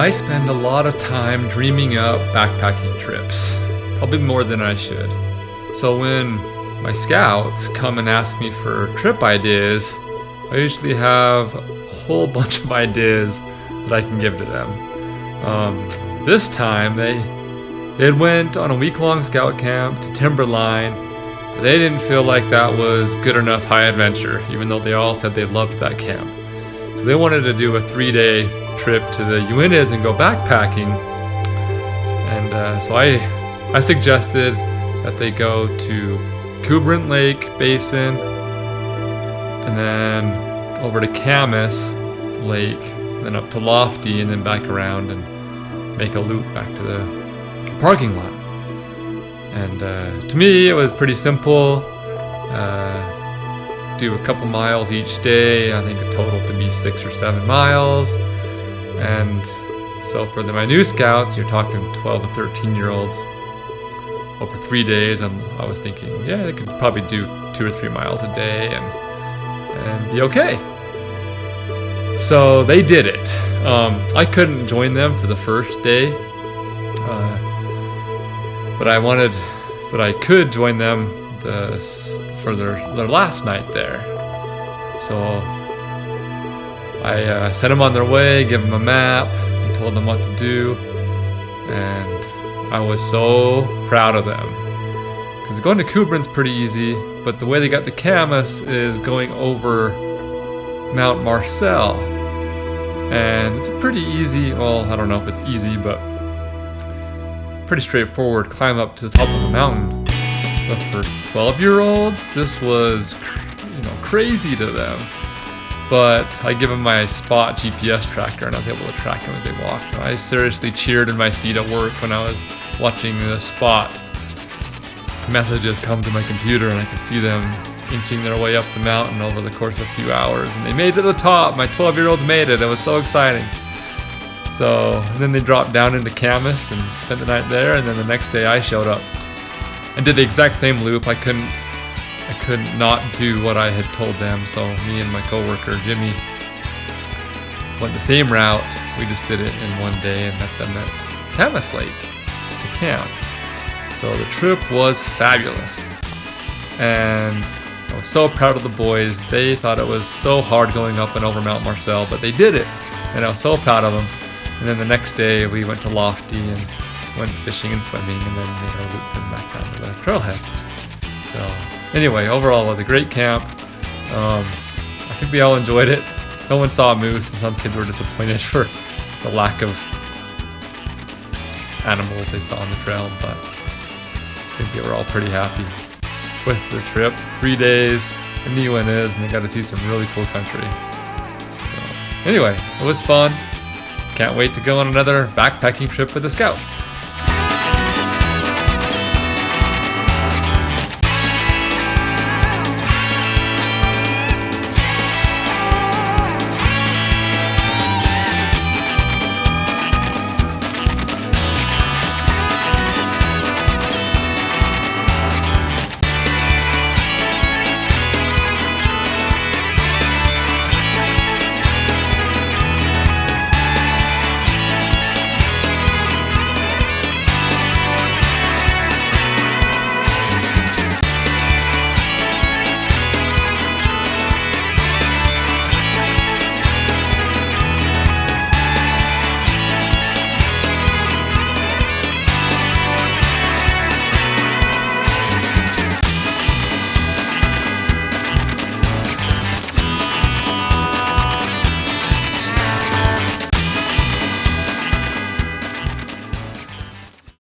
I spend a lot of time dreaming up backpacking trips, probably more than I should. So when my scouts come and ask me for trip ideas, I usually have a whole bunch of ideas that I can give to them. This time they went on a week-long scout camp to Timberline. They didn't feel like that was good enough high adventure, even though they all said they loved that camp. So they wanted to do a 3-day trip to the Uintas and go backpacking. And so I suggested that they go to Cuberant Lake Basin and then over to Camas Lake, then up to Lofty, and then back around and make a loop back to the parking lot. And to me, it was pretty simple. Do a couple miles each day. I think a total to be 6 or 7 miles. And so for my new scouts, you're talking 12 and 13-year-olds over 3 days. I was thinking, yeah, they could probably do 2 or 3 miles a day and be okay. So they did it. I couldn't join them for the first day, but I could join them for their last night there. So I sent them on their way, gave them a map, and told them what to do, and I was so proud of them. Because going to Cuberant's pretty easy, but the way they got to Camas is going over Mount Marsell. And it's a pretty easy, well, I don't know if it's easy, but pretty straightforward climb up to the top of the mountain. But for 12-year-olds, this was, crazy to them. But I give them my Spot GPS tracker, and I was able to track them as they walked. And I seriously cheered in my seat at work when I was watching the Spot messages come to my computer, and I could see them inching their way up the mountain over the course of a few hours. And they made it to the top. My 12-year-olds made it. It was so exciting. So and then they dropped down into Camas and spent the night there, and then the next day I showed up and did the exact same loop. I couldn't not do what I had told them, so me and my coworker Jimmy went the same route. We just did it in one day and met them at Camas Lake, the camp. So the trip was fabulous, and I was so proud of the boys. They thought it was so hard going up and over Mount Marsell, but they did it, and I was so proud of them. And then the next day we went to Lofty and went fishing and swimming, and then made our loop and back down to the trailhead. So anyway, overall it was a great camp. I think we all enjoyed it. No one saw a moose, and some kids were disappointed for the lack of animals they saw on the trail, but I think they were all pretty happy with the trip. 3 days in the Uintas, and they got to see some really cool country. So anyway, it was fun. Can't wait to go on another backpacking trip with the Scouts.